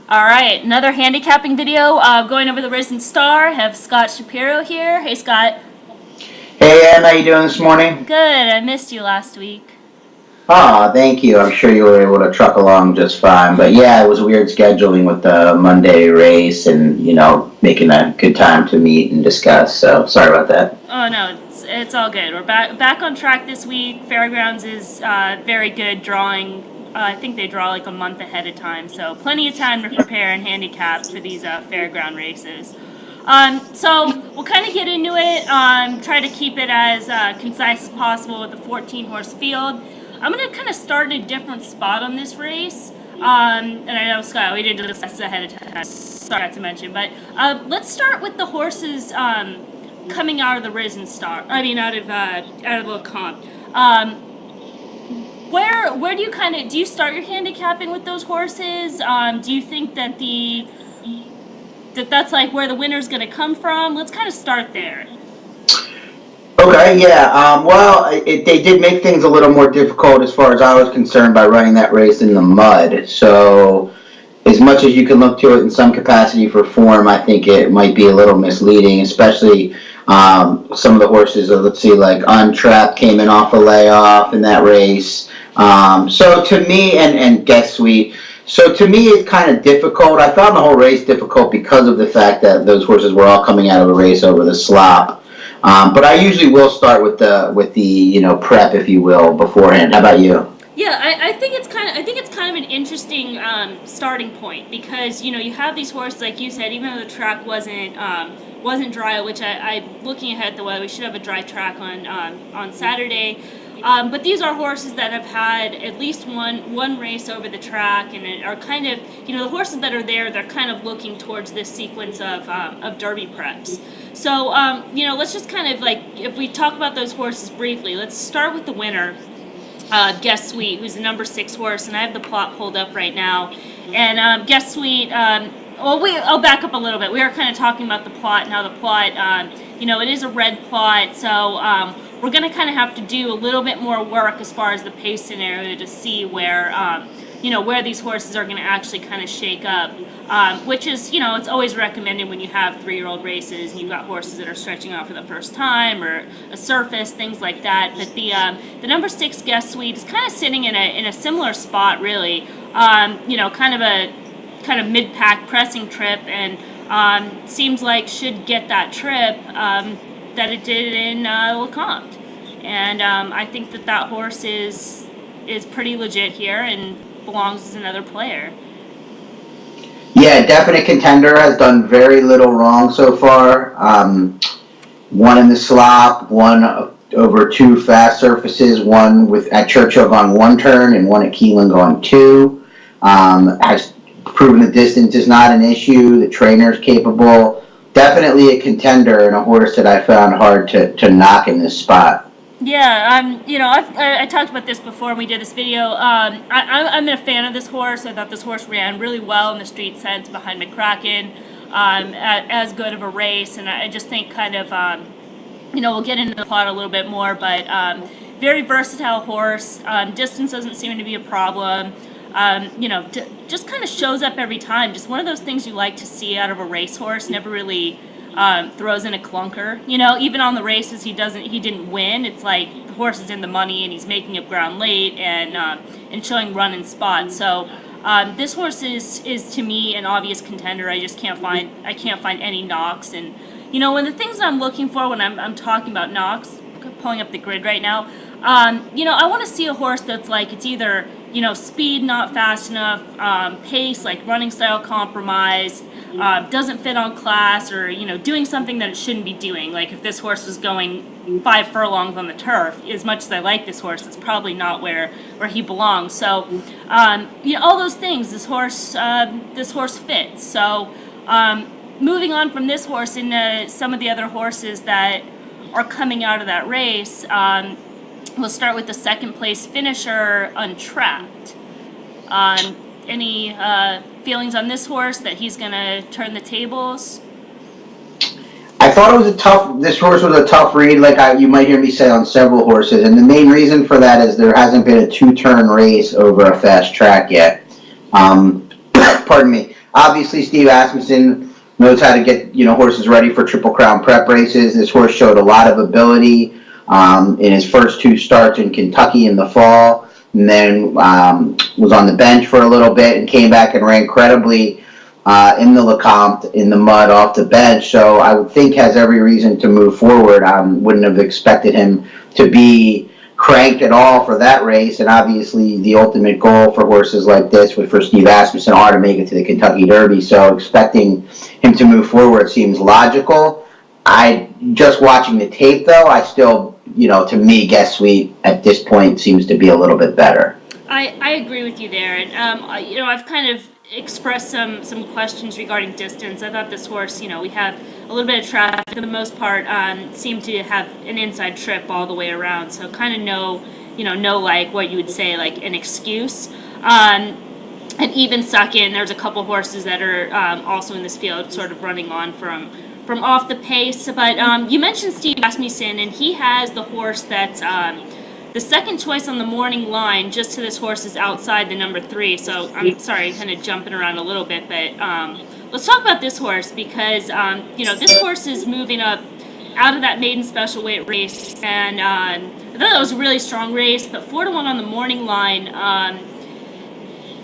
All right, another handicapping video. Going over the Risen Star. Have Scott Shapiro here. Hey, Scott. Hey, Em, how you doing this morning? Good. I missed you last week. Thank you. I'm sure you were able to truck along just fine. But yeah, it was weird scheduling with the Monday race and, making a good time to meet and discuss. So sorry about that. Oh no, it's all good. We're back on track this week. Fairgrounds is very good drawing. I think they draw like a month ahead of time, so plenty of time to prepare and handicap for these fairground races. So we'll kind of get into it. Try to keep it as concise as possible with the 14-horse field. I'm going to kind of start in a different spot on this race. And I know, Scott, we didn't discuss ahead of time. Sorry to mention, but let's start with the horses coming out of the Risen Star. I mean, out of Lecompt. Where do you start your handicapping with those horses? Do you think that that's like where the winner's going to come from? Let's kind of start there. Okay, yeah. They did make things a little more difficult as far as I was concerned by running that race in the mud. So as much as you can look to it in some capacity for form, I think it might be a little misleading, especially some of the horses, let's see, like Untrapped came in off a layoff in that race. So to me, and Guess Sweet, so to me it's kind of difficult. I found the whole race difficult because of the fact that those horses were all coming out of a race over the slop. But I usually will start with the prep, if you will, beforehand. How about you? Yeah, I think it's kind of an interesting starting point because you have these horses like you said, even though the track wasn't dry, which I looking ahead at the weather, we should have a dry track on Saturday. But these are horses that have had at least one race over the track and are kind of the horses that are there. They're kind of looking towards this sequence of Derby preps. So let's just kind of if we talk about those horses briefly, let's start with the winner. Guess Sweet, who's the number 6 horse, and I have the plot pulled up right now. And Guess Sweet, I'll back up a little bit. We are kind of talking about the plot and how the plot, it is a red plot, so we're going to kind of have to do a little bit more work as far as the pace scenario to see where these horses are going to actually kind of shake up, which is, it's always recommended when you have 3-year-old races and you've got horses that are stretching out for the first time or a surface, things like that. But the number 6 Guess Sweet is kind of sitting in a similar spot, really, kind of mid-pack pressing trip, and seems like should get that trip that it did in Lecompt. And I think that horse is pretty legit here and belongs as another player. Yeah, definite contender, has done very little wrong so far. One in the slop, one over 2 fast surfaces, one at Churchill on 1 turn and one at Keeling on 2. Has proven the distance is not an issue. The trainer's capable. Definitely a contender and a horse that I found hard to knock in this spot. Yeah, I talked about this before when we did this video. I'm a fan of this horse. I thought this horse ran really well in the street sense behind McCracken, as good of a race, and I just think kind of, we'll get into the plot a little bit more, but very versatile horse. Distance doesn't seem to be a problem. Just kind of shows up every time. Just one of those things you like to see out of a racehorse. Never really throws in a clunker. Even on the races he didn't win. It's like the horse is in the money and he's making up ground late and showing run and spot. So this horse is to me an obvious contender. I just can't find any knocks. And when the things I'm looking for when I'm talking about knocks, pulling up the grid right now. I want to see a horse that's like it's either speed not fast enough, pace like running style compromise, doesn't fit on class, or doing something that it shouldn't be doing. Like if this horse was going 5 furlongs on the turf, as much as I like this horse, it's probably not where he belongs. So all those things this horse fits. So moving on from this horse into some of the other horses that are coming out of that race. We'll start with the 2nd place finisher, Untrapped. Any feelings on this horse that he's going to turn the tables? I thought this horse was a tough read, like you might hear me say on several horses, and the main reason for that is there hasn't been a 2-turn race over a fast track yet. Pardon me. obviously Steve Asmussen knows how to get, horses ready for Triple Crown prep races. This horse showed a lot of ability in his first 2 starts in Kentucky in the fall, and then was on the bench for a little bit and came back and ran credibly in the Lecompt in the mud off the bench. So I would think has every reason to move forward. Wouldn't have expected him to be cranked at all for that race, and obviously the ultimate goal for horses like this for Steve Asmussen are to make it to the Kentucky Derby, so expecting him to move forward seems logical. Just watching the tape though, I still, to me, Guess Sweet at this point seems to be a little bit better. I agree with you there, and I've kind of expressed some questions regarding distance. I thought this horse, we have a little bit of traffic for the most part, seemed to have an inside trip all the way around, so kind of no like what you would say like an excuse. And even second, there's a couple horses that are also in this field sort of running on from off the pace. But you mentioned Steve Asmussen, and he has the horse that's the second choice on the morning line. Just to this horse is outside the number 3. So I'm sorry, kind of jumping around a little bit, but let's talk about this horse because this horse is moving up out of that maiden special weight race, and I thought that was a really strong race. But 4-1 on the morning line.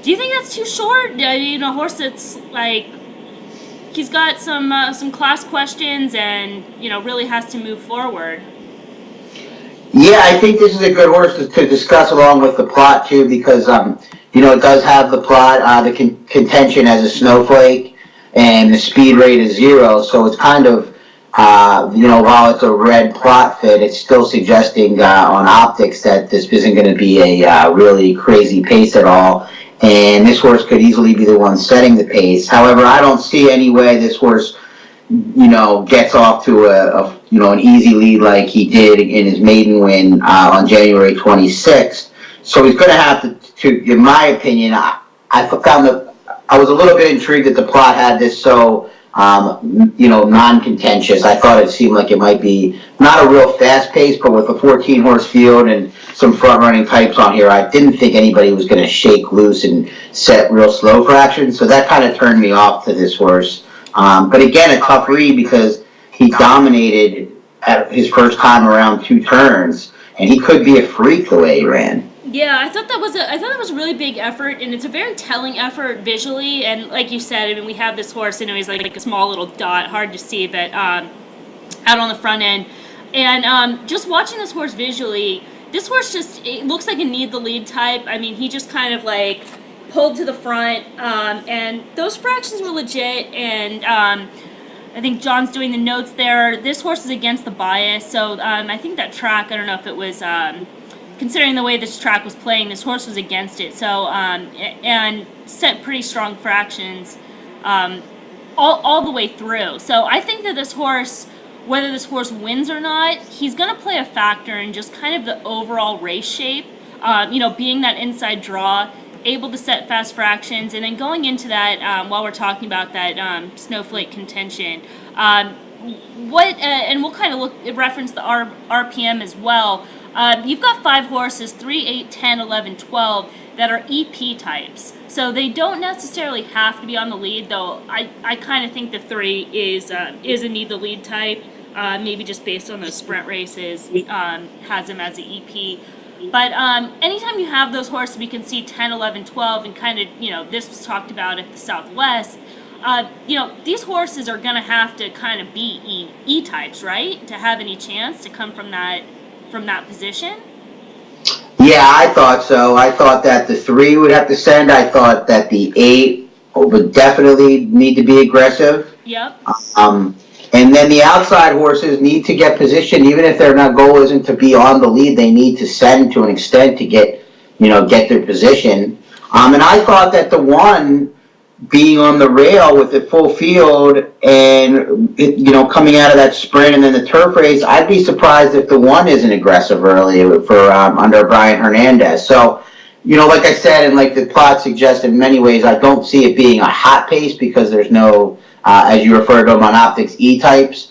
Do you think that's too short? A horse that's like he's got some class questions and really has to move forward. Yeah, I think this is a good horse to discuss along with the plot too, because it does have the plot, the contention as a snowflake, and the speed rate is 0. So it's kind of while it's a red plot fit, it's still suggesting on optics that this isn't going to be a really crazy pace at all. And this horse could easily be the one setting the pace. However, I don't see any way this horse, gets off to an easy lead like he did in his maiden win on January 26th. So he's going to have to, in my opinion, I found that I was a little bit intrigued that the plot had this so, non-contentious. I thought it seemed like it might be not a real fast pace, but with a 14-horse field and some front-running types on here, I didn't think anybody was going to shake loose and set real slow fractions. So that kind of turned me off to this horse. But again, a tough read because he dominated at his first time around 2 turns, and he could be a freak the way he ran. Yeah, I thought that was a really big effort, and it's a very telling effort visually. And like you said, we have this horse, he's like a small little dot, hard to see, but out on the front end. And just watching this horse visually, this horse it looks like a need the lead type. He just kind of like pulled to the front, and those fractions were legit. And I think John's doing the notes there. This horse is against the bias, so I think that track, I don't know if it was. Considering the way this track was playing, this horse was against it. So, and set pretty strong fractions all the way through. So I think that this horse, whether this horse wins or not, he's going to play a factor in just kind of the overall race shape. Being that inside draw, able to set fast fractions, and then going into that, while we're talking about that snowflake contention, and we'll kind of reference the RPM as well. You've got 5 horses, 3, 8, 10, 11, 12, that are EP types. So they don't necessarily have to be on the lead, though I kind of think the 3 is a need the lead type, maybe just based on those sprint races, has him as an EP. But anytime you have those horses, we can see 10, 11, 12, and kind of, this was talked about at the Southwest. These horses are going to have to kind of be E-types, right? To have any chance to come from that position? Yeah, I thought so. I thought that the 3 would have to send. I thought that the 8 would definitely need to be aggressive. Yep. And then the outside horses need to get positioned, even if their goal isn't to be on the lead. They need to send to an extent to get their position. And I thought that the 1 being on the rail with the full field and coming out of that sprint and then the turf race, I'd be surprised if the 1 isn't aggressive early for under Brian Hernandez. So, like I said, and like the plot suggests in many ways, I don't see it being a hot pace because there's no, as you referred to them on optics, E-types.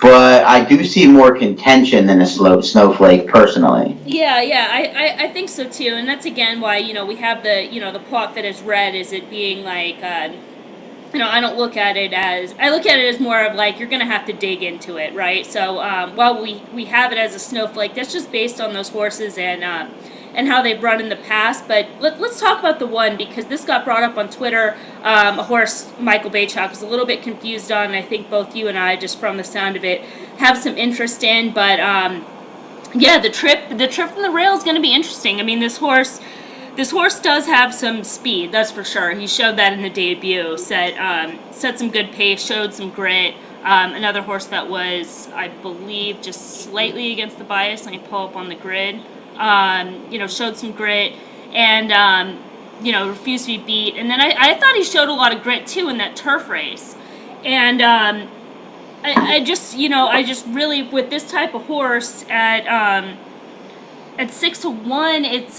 But I do see more contention than a slow snowflake, personally. Yeah, I think so too, and that's again why we have the the plot that is red is it being like I don't look at it as, I look at it as more of like, you're going to have to dig into it, right? So while we have it as a snowflake, that's just based on those horses and how they've run in the past. But let's talk about the one, because this got brought up on Twitter. A horse Michael Bachok was a little bit confused on, and I think both you and I, just from the sound of it, have some interest in. But yeah, the trip from the rail is going to be interesting. I mean, this horse does have some speed, that's for sure. He showed that in the debut. Set some good pace, showed some grit. Another horse that was, I believe, just slightly against the bias. Let me pull up on the grid. Showed some grit and refused to be beat. And then I thought he showed a lot of grit too in that turf race. And I just really, with this type of horse at 6-1, it's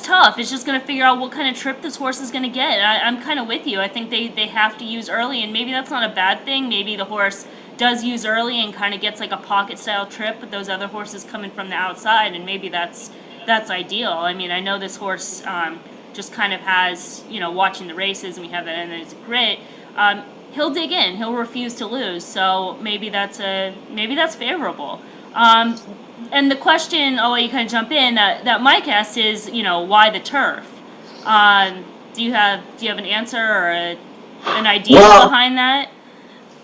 tough. It's just going to figure out what kind of trip this horse is going to get. I'm kind of with you. I think they have to use early, and maybe that's not a bad thing. Maybe the horse does use early and kind of gets like a pocket-style trip with those other horses coming from the outside, and maybe that's ideal. I mean, I know this horse just kind of has, watching the races, and we have that in his grit, he'll dig in. He'll refuse to lose, so maybe that's favorable. And the question, I'll let you kind of jump in, that Mike asked is, why the turf? Do you have an answer or an idea behind that?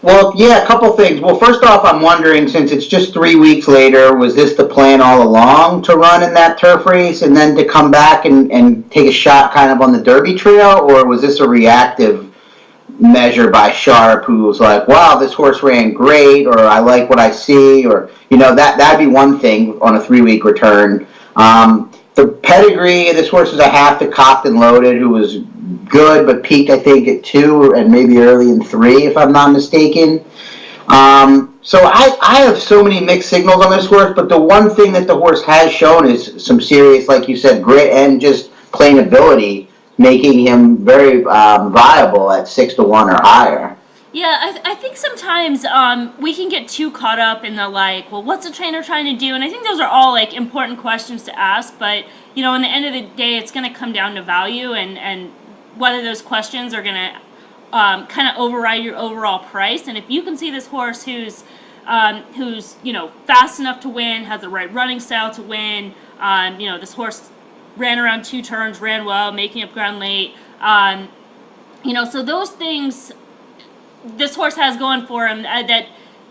Well, yeah, a couple things. Well, first off, I'm wondering, since it's just 3 weeks later, was this the plan all along to run in that turf race and then to come back and take a shot kind of on the Derby trail, or was this a reactive measure by Sharp, who was like, wow, this horse ran great, or I like what I see, or, that'd be one thing on a 3-week return. The pedigree, this horse is a half to Cocked and Loaded, who was good, but peaked, I think, at 2 and maybe early in 3, if I'm not mistaken. So I have so many mixed signals on this horse, but the one thing that the horse has shown is some serious, like you said, grit and just plain ability, making him very viable at 6-1 or higher. Yeah, I think sometimes we can get too caught up in the well, what's the trainer trying to do? And I think those are all important questions to ask. But in the end of the day, it's going to come down to value and whether those questions are going to kind of override your overall price. And if you can see this horse who's fast enough to win, has the right running style to win, this horse ran around 2 turns, ran well, making up ground late. So those things this horse has going for him that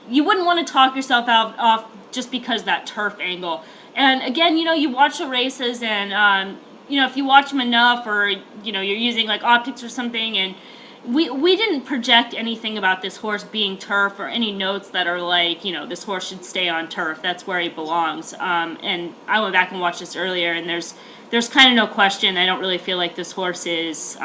you wouldn't want to talk yourself off just because that turf angle. And again, you watch the races and, if you watch them enough or, you're using optics or something, and we didn't project anything about this horse being turf or any notes that are this horse should stay on turf. That's where he belongs. And I went back and watched this earlier, and there's kind of no question. I don't really feel like this horse is,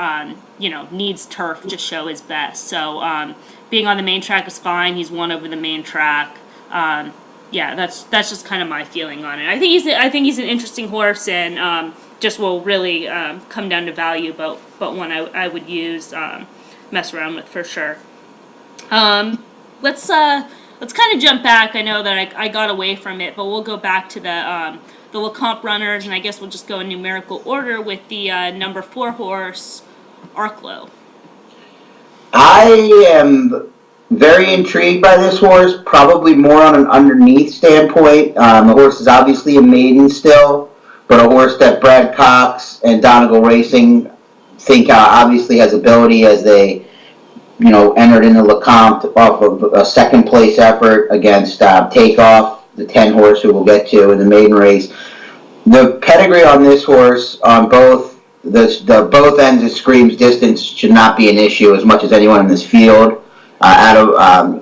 needs turf to show his best. So being on the main track is fine. He's won over the main track. That's just kind of my feeling on it. I think he's an interesting horse, and just will really come down to value, but one I would use, mess around with for sure. Let's kind of jump back. I know that I got away from it, but we'll go back to the Lecompt runners, and I guess we'll just go in numerical order with the number 4 horse, Arklow. I am very intrigued by this horse, probably more on an underneath standpoint. The horse is obviously a maiden still, but a horse that Brad Cox and Donegal Racing think obviously has ability, as they, entered into Lecompt off of a second place effort against Takeoff, the 10 horse who we'll get to in the maiden race. The pedigree on this horse on both both ends of screams distance should not be an issue as much as anyone in this field. By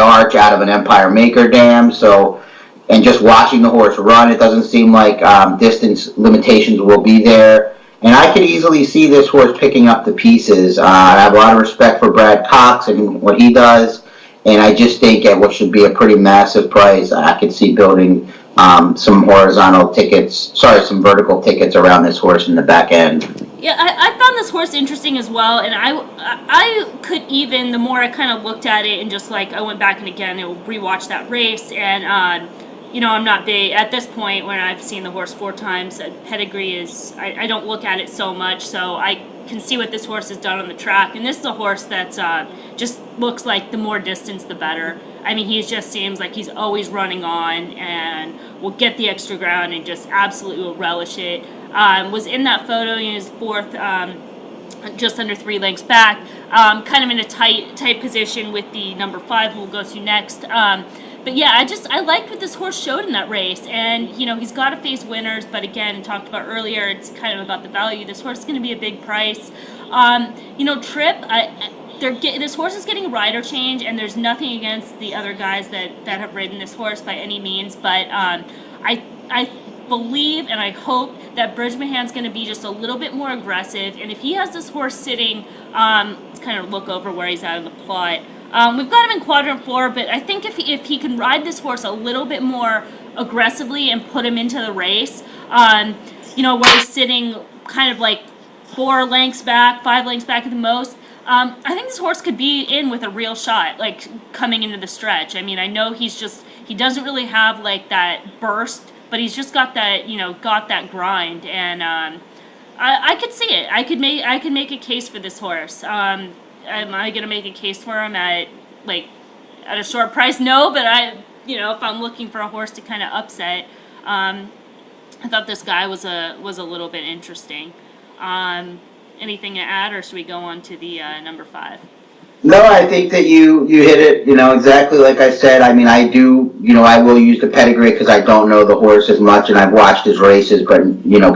Arch out of an Empire Maker dam. So, and just watching the horse run, it doesn't seem like distance limitations will be there. And I could easily see this horse picking up the pieces. I have a lot of respect for Brad Cox and what he does, and I just think at what should be a pretty massive price, I could see building some vertical tickets around this horse in the back end. Yeah, I found this horse interesting as well, and I could even, the more I kind of looked at it and just I went back and again rewatched that race, and I'm not big at this point when I've seen the horse 4 times. Pedigree is, I don't look at it so much, so I can see what this horse has done on the track. And this is a horse that's just looks like the more distance, the better. I mean, he just seems like he's always running on and will get the extra ground and just absolutely will relish it. Was in that photo, he was fourth. Just under 3 lengths back, kind of in a tight position with the number 5 who we'll go to next. But yeah, I liked what this horse showed in that race, and he's got to face winners. But again, talked about earlier, it's kind of about the value. This horse is going to be a big price. Trip. This horse is getting a rider change, and there's nothing against the other guys that have ridden this horse by any means. But I believe and I hope that Bridge Mahan's going to be just a little bit more aggressive. And if he has this horse sitting, let's kind of look over where he's at in the plot. We've got him in quadrant 4, but I think if he can ride this horse a little bit more aggressively and put him into the race, where he's sitting kind of like 4 lengths back, 5 lengths back at the most, I think this horse could be in with a real shot, like coming into the stretch. I mean, I know he doesn't really have like that burst, but he's just got that, got that grind, and I could see it. I could make a case for this horse. Am I gonna make a case for him at a short price? No, but if I'm looking for a horse to kind of upset, I thought this guy was a little bit interesting. Anything to add, or should we go on to the number 5? No, I think that you hit it, exactly like I said. I mean, I do, I will use the pedigree because I don't know the horse as much, and I've watched his races, but,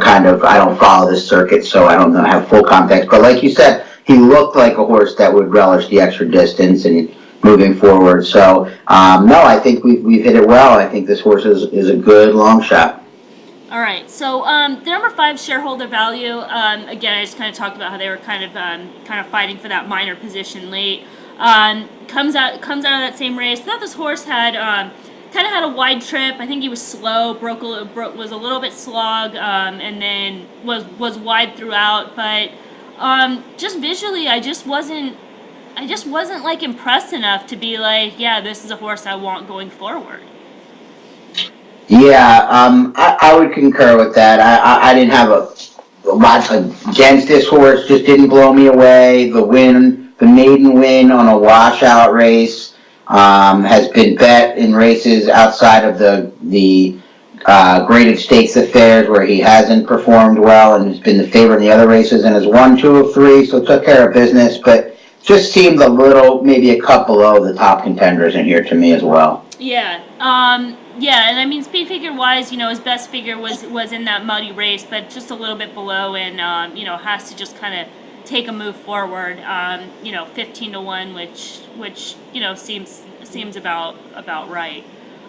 kind of, I don't follow this circuit, so I don't know, have full context. But like you said, he looked like a horse that would relish the extra distance and moving forward. So, no, I think we've hit it well. I think this horse is a good long shot. All right, so the number 5 shareholder value. Again, I just kind of talked about how they were kind of fighting for that minor position late. Comes out of that same race. I thought this horse had kind of had a wide trip. I think he was slow, was a little bit slog, and then was wide throughout. But just visually, I just wasn't like impressed enough to be like, yeah, this is a horse I want going forward. Yeah, I would concur with that. I didn't have a lot against this horse, just didn't blow me away. The maiden win on a washout race, has been bet in races outside of the graded stakes affairs where he hasn't performed well and has been the favorite in the other races and has won 2 of 3, so took care of business, but just seemed maybe a cup below the top contenders in here to me as well. Yeah. Yeah, and I mean, speed figure wise, his best figure was in that muddy race, but just a little bit below, and has to just kind of take a move forward. 15-1, which seems about right.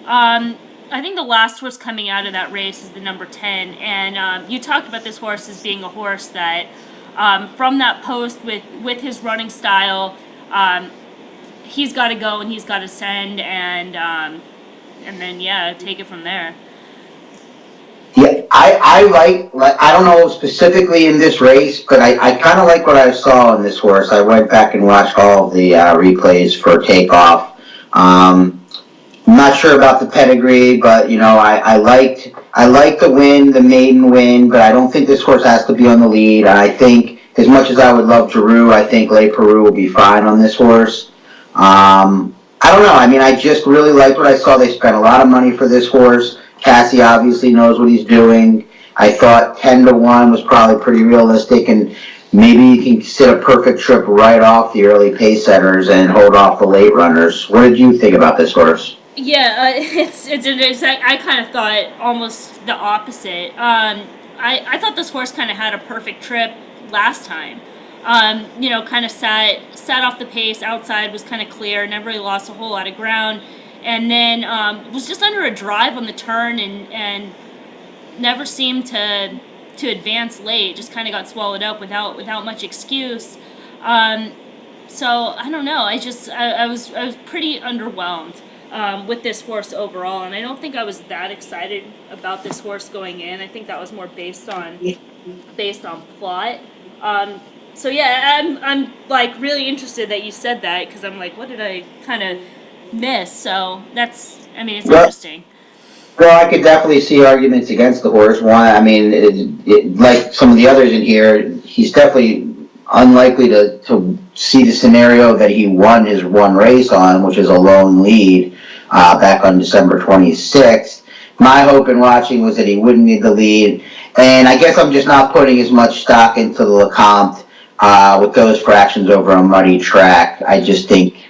I think the last horse coming out of that race is the number 10, and you talked about this horse as being a horse that, from that post with his running style, he's got to go and he's got to send, and then, yeah, take it from there. Yeah, I like, I don't know specifically in this race, but I kind of like what I saw in this horse. I went back and watched all of the replays for Takeoff. I'm not sure about the pedigree, but, I liked the win, the maiden win, but I don't think this horse has to be on the lead. I think, as much as I would love Giroux, I think Le Peru will be fine on this horse. I don't know. I mean, I just really liked what I saw. They spent a lot of money for this horse. Cassie obviously knows what he's doing. I thought 10-1 was probably pretty realistic, and maybe you can sit a perfect trip right off the early pace setters and hold off the late runners. What did you think about this horse? Yeah, I kind of thought almost the opposite. I thought this horse kind of had a perfect trip last time. Kind of sat off the pace, outside was kind of clear, never really lost a whole lot of ground, and then was just under a drive on the turn and never seemed to advance late, just kind of got swallowed up without much excuse. So I don't know, I was pretty underwhelmed with this horse overall, and I don't think I was that excited about this horse going in. I think that was more based on plot. So yeah, I'm like really interested that you said that, because I'm like, what did I kind of miss? So it's interesting. Well, I could definitely see arguments against the horse. One, I mean, like some of the others in here, he's definitely unlikely to see the scenario that he won his one race on, which is a lone lead back on December 26th. My hope in watching was that he wouldn't need the lead, and I guess I'm just not putting as much stock into the Lecompt with those fractions over a muddy track. I just think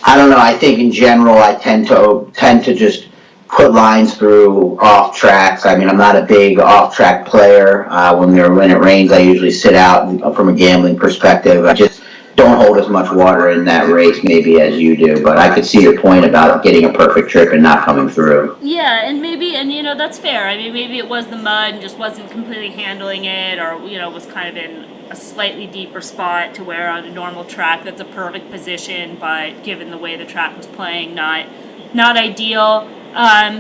I don't know. I think in general, I tend to just put lines through off tracks. I mean, I'm not a big off track player. When it rains, I usually sit out from a gambling perspective. I just don't hold as much water in that race maybe as you do. But I could see your point about getting a perfect trip and not coming through. Yeah, and maybe, and that's fair. I mean, maybe it was the mud and just wasn't completely handling it, or was kind of in a slightly deeper spot to where on a normal track that's a perfect position, but given the way the track was playing, not ideal.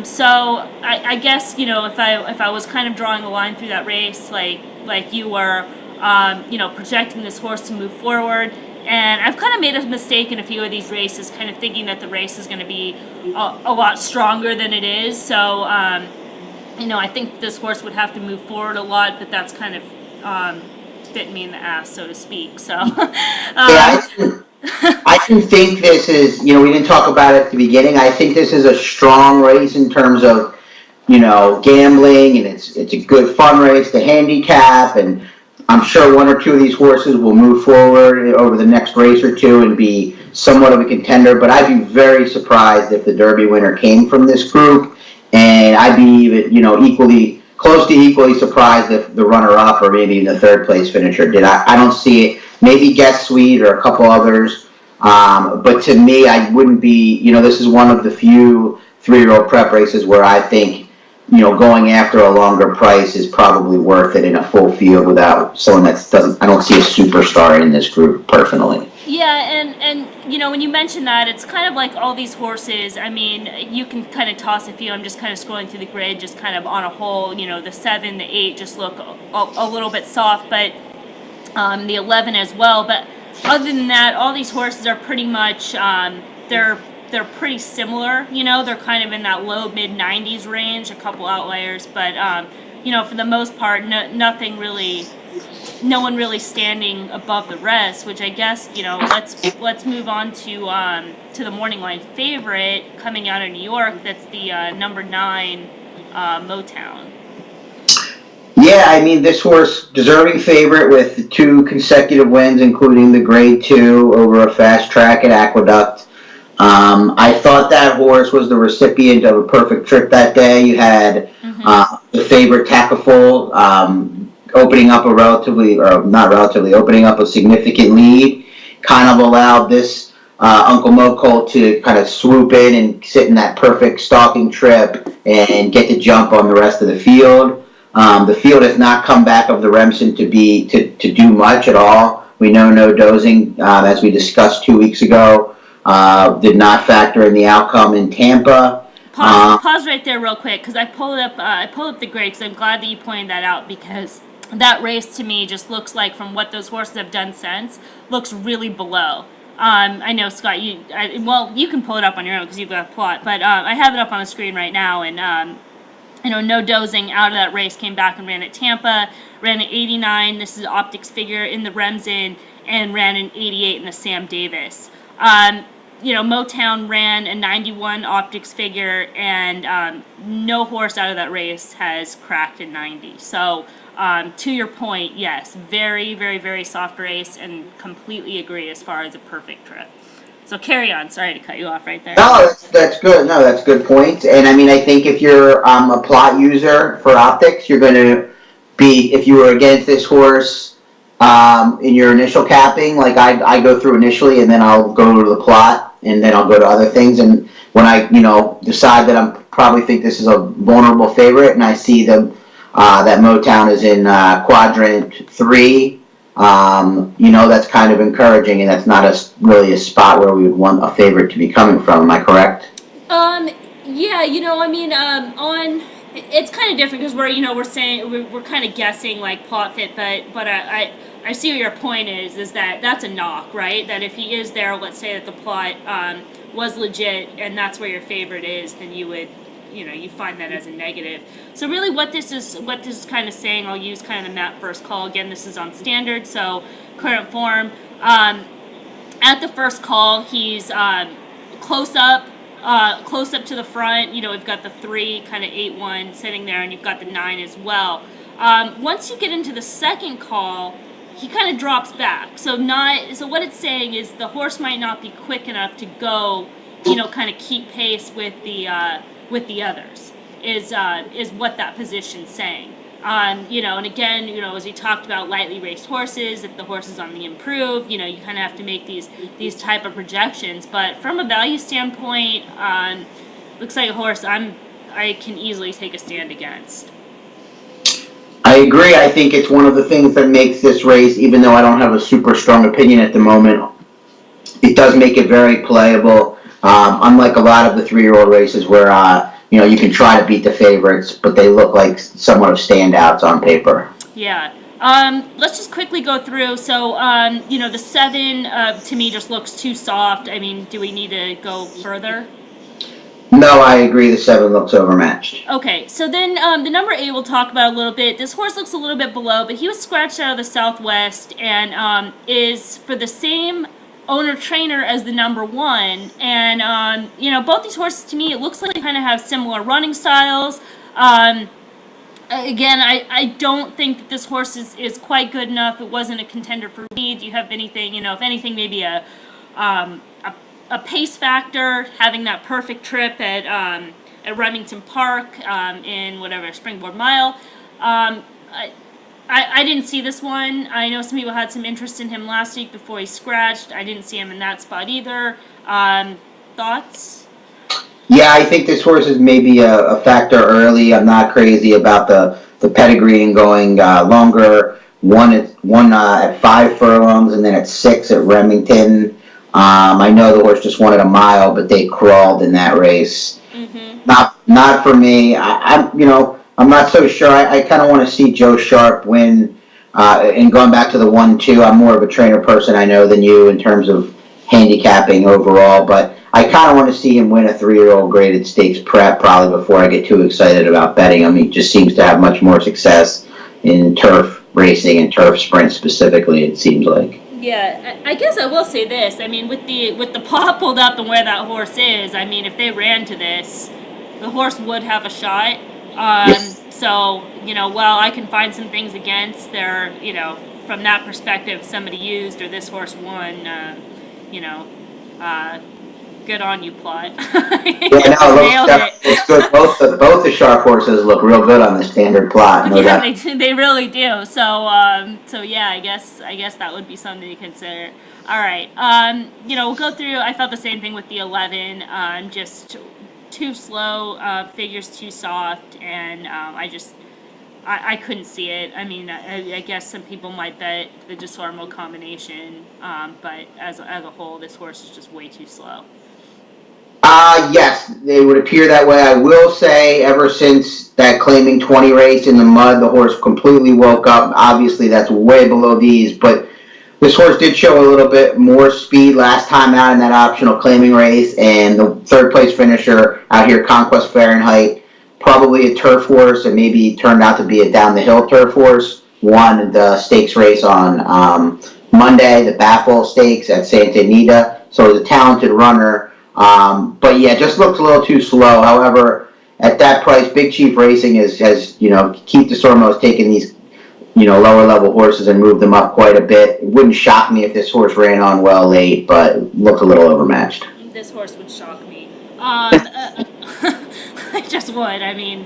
So I guess if I was kind of drawing a line through that race, like you were, projecting this horse to move forward. And I've kind of made a mistake in a few of these races, kind of thinking that the race is going to be a lot stronger than it is. So, I think this horse would have to move forward a lot, but that's kind of bit me in the ass, so to speak. So, Yeah, I can think this is, we didn't talk about it at the beginning. I think this is a strong race in terms of, gambling, and it's a good fun race to handicap, and I'm sure one or two of these horses will move forward over the next race or two and be somewhat of a contender, but I'd be very surprised if the Derby winner came from this group, and I'd be even, close to equally surprised if the runner-up or maybe even the third place finisher did. I don't see it. Maybe Guess Sweet or a couple others. But to me, I wouldn't be, this is one of the few 3-year-old prep races where I think, going after a longer price is probably worth it in a full field without someone I don't see a superstar in this group personally. yeah, and when you mention that, it's kind of like all these horses. I mean, you can kind of toss a few. I'm just kind of scrolling through the grid, just kind of on a whole. The 7, the 8 just look a little bit soft, but the 11 as well. But other than that, all these horses are pretty much they're pretty similar. They're kind of in that low mid 90s range. A couple outliers, but for the most part, nothing really. No one really standing above the rest, which I guess let's move on to the morning line favorite coming out of New York. That's the number 9 Motown. Yeah, I mean, this horse, deserving favorite with 2 consecutive wins, including the Grade 2 over a fast track at Aqueduct. I thought that horse was the recipient of a perfect trip that day. You had the favorite Tacaful opening up opening up a significant lead, kind of allowed this Uncle Mo colt to kind of swoop in and sit in that perfect stalking trip and get the jump on the rest of the field. The field has not come back of the Remsen to do much at all. We know no dozing, as we discussed 2 weeks ago, did not factor in the outcome in Tampa. Pause right there real quick because I pulled up the grade because I'm glad that you pointed that out because that race to me just looks like from what those horses have done since looks really below. I know Scott, you can pull it up on your own because you've got a plot, but I have it up on the screen right now and. No dozing out of that race, came back and ran at Tampa, ran at 89. This is Optics figure in the Remsen, and ran an 88 in the Sam Davis. Motown ran a 91 Optics figure, and no horse out of that race has cracked a 90. So, to your point, yes, very, very, very soft race, and completely agree as far as a perfect trip. So carry on. Sorry to cut you off right there. No, that's good. No, that's good point. And I mean, I think if you're a plot user for optics, you're going to be, if you were against this horse in your initial capping, like I go through initially, and then I'll go to the plot, and then I'll go to other things. And when I, decide that I'm probably think this is a vulnerable favorite, and I see them that Motown is in quadrant 3. That's kind of encouraging, and that's not really a spot where we would want a favorite to be coming from. Am I correct? Yeah, on it's kind of different because we're saying we're kind of guessing like plot fit, but I see what your point is that that's a knock, right? That if he is there, let's say that the plot was legit, and that's where your favorite is, then you would you find that as a negative. So really what this is kind of saying, I'll use kind of the map first call. Again, this is on standard, so current form. At the first call, he's close up to the front. We've got the 3, kind of 8-1 sitting there, and you've got the 9 as well. Once you get into the second call, he kind of drops back. So what it's saying is the horse might not be quick enough to go, kind of keep pace with the others. Is what that position's saying. And again, as we talked about lightly raced horses, if the horse is on the improve, you kind of have to make these type of projections. But from a value standpoint, looks like a horse I can easily take a stand against. I agree. I think it's one of the things that makes this race, even though I don't have a super strong opinion at the moment, it does make it very playable. Unlike a lot of the 3-year-old races where you can try to beat the favorites, but they look like somewhat of standouts on paper. Yeah. Let's just quickly go through. So, the 7 to me just looks too soft. I mean, do we need to go further? No, I agree. The 7 looks overmatched. Okay, so then the number 8 we'll talk about a little bit. This horse looks a little bit below, but he was scratched out of the Southwest and is for the same owner-trainer as the number 1. And, both these horses, to me, it looks like they kind of have similar running styles. Again, I don't think that this horse is quite good enough. It wasn't a contender for me. Do you have anything, if anything, maybe a pace factor, having that perfect trip at Remington Park in whatever Springboard Mile. I didn't see this one. I know some people had some interest in him last week before he scratched. I didn't see him in that spot either. Thoughts? Yeah, I think this horse is maybe a factor early. I'm not crazy about the pedigree and going longer. One at 5 furlongs and then at 6 at Remington. I know the horse just wanted a mile, but they crawled in that race. Mm-hmm. Not for me. I'm not so sure. I kind of want to see Joe Sharp win. And going back to the 1-2, I'm more of a trainer person, I know, than you in terms of handicapping overall. But I kind of want to see him win a 3-year-old graded stakes prep probably before I get too excited about betting him. He just seems to have much more success in turf racing and turf sprints specifically, it seems like. Yeah, I guess I will say this. I mean, with the paw pulled up and where that horse is, I mean, if they ran to this, the horse would have a shot. Yes. So, while I can find some things against there, from that perspective, somebody used or this horse won, good on you, Plot. Yeah, no, it's good. Both the Sharp horses look real good on the standard plot. No doubt. They really do. So yeah, I guess that would be something to consider. All right, we'll go through. I felt the same thing with the 11. Just too slow, figures too soft, and I couldn't see it. I mean, I guess some people might bet the Desormo combination, but as a whole, this horse is just way too slow. Yes, it would appear that way. I will say, ever since that claiming 20 race in the mud, the horse completely woke up. Obviously, that's way below these, but this horse did show a little bit more speed last time out in that optional claiming race, and the 3rd place finisher out here, Conquest Fahrenheit, probably a turf horse, and maybe turned out to be a down the hill turf horse. Won the stakes race on Monday, the Baffle Stakes at Santa Anita. So he's a talented runner. But yeah, just looks a little too slow. However, at that price, Big Chief Racing has Keith Desormo has taken these, lower level horses and moved them up quite a bit. It wouldn't shock me if this horse ran on well late, but looked a little overmatched. This horse would shock me. I just would. I mean,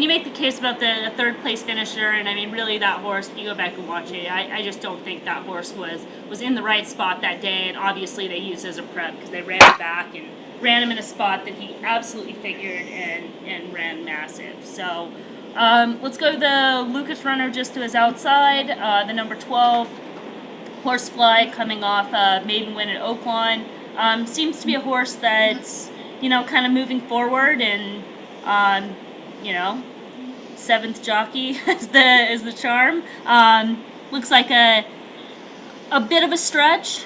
you make the case about the 3rd place finisher, and I mean, really, that horse, if you go back and watch it, I just don't think that horse was in the right spot that day, and obviously they used it as a prep because they ran it back and ran him in a spot that he absolutely figured and ran massive. So let's go to the Lucas runner just to his outside, the number 12, Horsefly, coming off a maiden win at Oaklawn. Seems to be a horse that's, kind of moving forward and, 7th jockey is the charm. Looks like a bit of a stretch.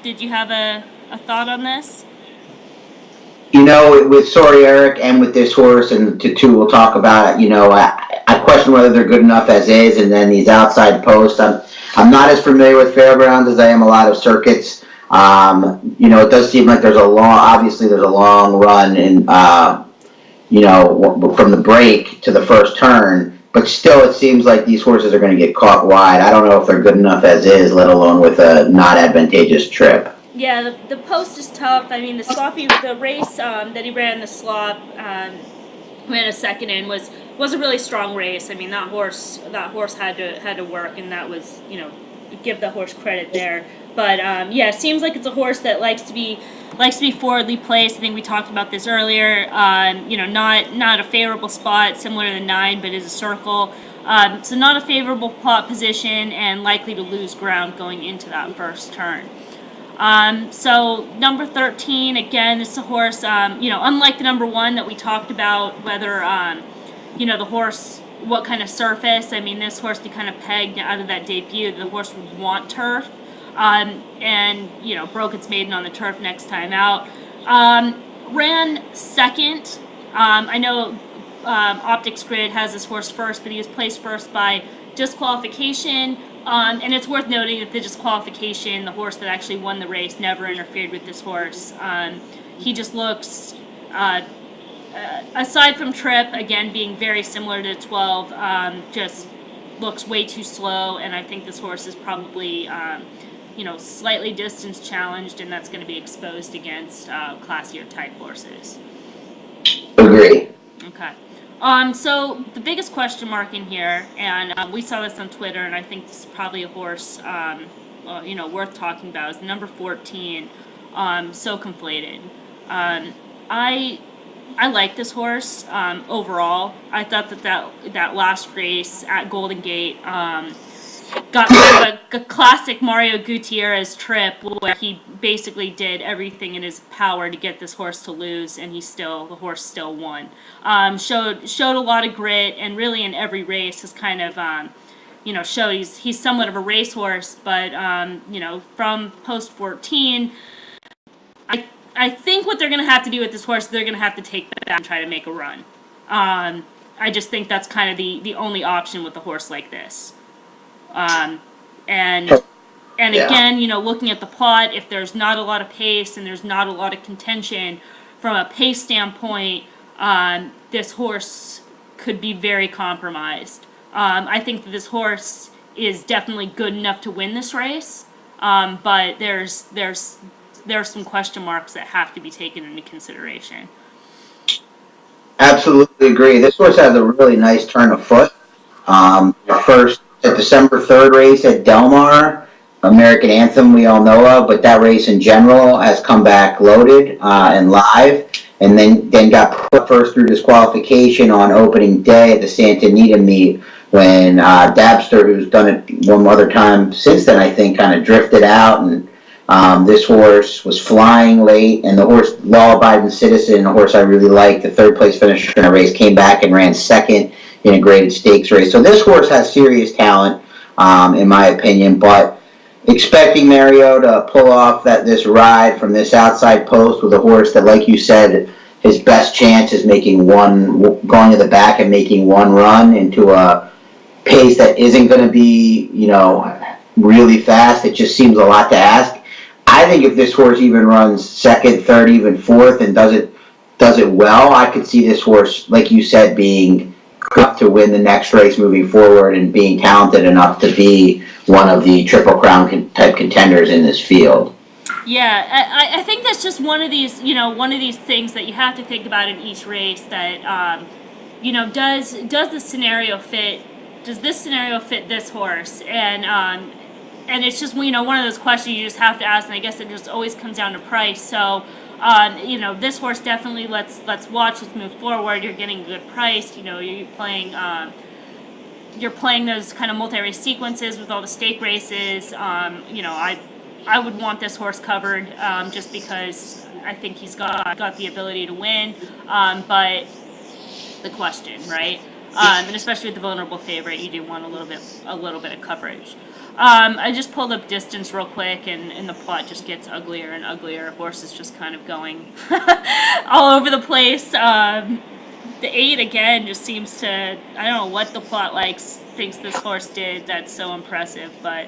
Did you have a thought on this? with Sorry Eric and with this horse, and the two we'll talk about, I question whether they're good enough as is, and then these outside posts. I'm not as familiar with fairgrounds as I am a lot of circuits. It does seem like obviously there's a long run in, from the break to the first turn, but still it seems like these horses are going to get caught wide. I don't know if they're good enough as is, let alone with a not advantageous trip. Yeah, the post is tough. I mean, the race that he ran the slop, ran a second in was a really strong race. I mean, that horse had to work, and that was, give the horse credit there. But it seems like it's a horse that likes to be forwardly placed. I think we talked about this earlier. Not a favorable spot, similar to the 9, but is a circle. So not a favorable plot position, and likely to lose ground going into that first turn. So number 13, again, this is a horse, unlike the number 1 that we talked about, whether, the horse, what kind of surface. I mean, this horse, he kind of pegged out of that debut. The horse would want turf, and, broke its maiden on the turf next time out. Ran second. I know Optics Grid has this horse first, but he was placed first by disqualification. And it's worth noting that the disqualification, the horse that actually won the race, never interfered with this horse. He just looks, aside from trip, again being very similar to 12, just looks way too slow, and I think this horse is probably, slightly distance challenged, and that's going to be exposed against classier type horses. Agree. Okay. So the biggest question mark in here, and we saw this on Twitter, and I think this is probably a horse, worth talking about, is the number 14, So Conflated. I like this horse overall. I thought that last race at Golden Gate got kind of a classic Mario Gutierrez trip where he basically did everything in his power to get this horse to lose, and the horse still won. Showed a lot of grit, and really in every race has kind of showed he's somewhat of a racehorse. But from post 14, I think what they're going to have to do with this horse, they're going to have to take that back and try to make a run. I just think that's kind of the only option with a horse like this. And again, looking at the plot, if there's not a lot of pace and there's not a lot of contention from a pace standpoint, this horse could be very compromised. I think that this horse is definitely good enough to win this race, but there's some question marks that have to be taken into consideration. Absolutely agree. This horse has a really nice turn of foot. First, at December 3rd race at Del Mar, American Anthem we all know of, but that race in general has come back loaded and live, and then got put first through disqualification on opening day at the Santa Anita meet when Dabster, who's done it one other time since then, I think, kind of drifted out, and this horse was flying late, and the horse Law Abiding Citizen, a horse I really like, the third place finisher in a race, came back and ran second in a graded stakes race. So this horse has serious talent, in my opinion, but expecting Mario to pull off this ride from this outside post with a horse that, like you said, his best chance is going to the back and making one run into a pace that isn't going to be, really fast. It just seems a lot to ask. I think if this horse even runs second, third, even fourth, and does it well, I could see this horse, like you said, being up to win the next race moving forward and being talented enough to be one of the Triple Crown type contenders in this field. Yeah, I think that's just one of these things that you have to think about in each race. That does the scenario fit? Does this scenario fit this horse? And it's just one of those questions you just have to ask, and I guess it just always comes down to price. So. This horse definitely let's watch, let's move forward. You're getting a good price. You're playing those kind of multi-race sequences with all the stake races. I would want this horse covered just because I think he's got the ability to win. But the question, right? And especially with the vulnerable favorite, you do want a little bit of coverage. I just pulled up distance real quick, and the plot just gets uglier and uglier. Horse is just kind of going all over the place. The 8 again just seems to, I don't know what the plot thinks this horse did that's so impressive, but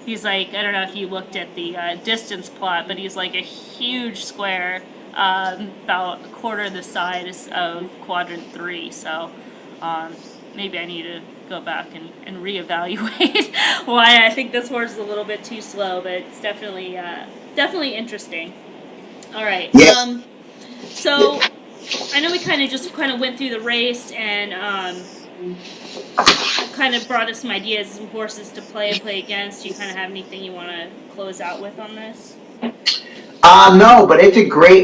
he's like, I don't know if you looked at the distance plot, but he's like a huge square, about a quarter the size of quadrant 3, so maybe I need to go back and reevaluate why I think this horse is a little bit too slow, but it's definitely interesting. All right. Yeah. So I know we kind of went through the race and kind of brought us some ideas, some horses to play against. Do you kind of have anything you want to close out with on this? No, but it's a great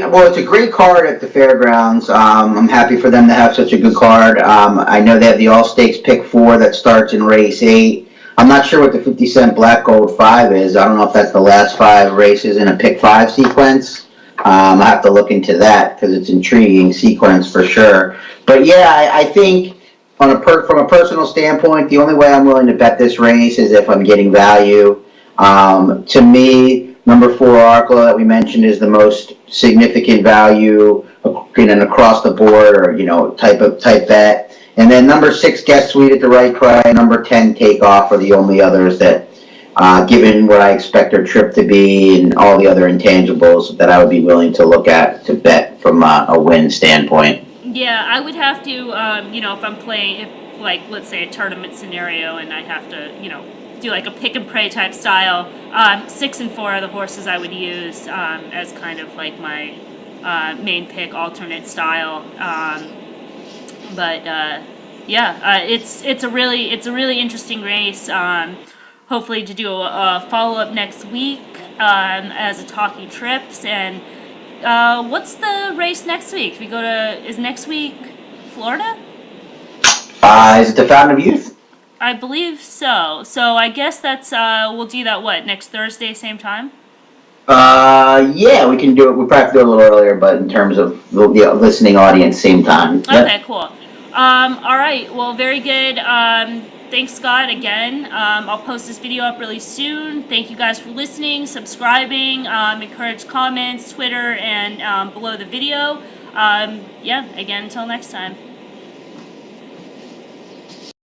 card at the fairgrounds. I'm happy for them to have such a good card. I know they have the All Stakes Pick 4 that starts in race 8. I'm not sure what the 50-cent Black Gold 5 is. I don't know if that's the last 5 races in a Pick 5 sequence. I have to look into that because it's intriguing sequence for sure. But yeah, I think from a personal standpoint, the only way I'm willing to bet this race is if I'm getting value. To me, number 4 Arkla that we mentioned is the most significant value in an across the board or type bet. And then number 6 Guest Suite at the right price, number 10 Takeoff are the only others that, given what I expect their trip to be and all the other intangibles, that I would be willing to look at to bet from a win standpoint. Yeah, I would have to, if I'm playing, let's say a tournament scenario and I have to, do like a pick and pray type style, 6 and 4 are the horses I would use as kind of like my main pick alternate style. It's a really interesting race. Hopefully to do a follow up next week as a Talking Trips. And what's the race next week? Is next week Florida? Is it the Fountain of Youth? I believe so. So I guess that's we'll do that next Thursday, same time? Yeah, we can do it. We probably have to do it a little earlier, but in terms of the listening audience, same time. Yep. Okay, cool. All right. Well, very good. Thanks, Scott, again. I'll post this video up really soon. Thank you guys for listening, subscribing, encourage comments, Twitter, and below the video. Again, until next time.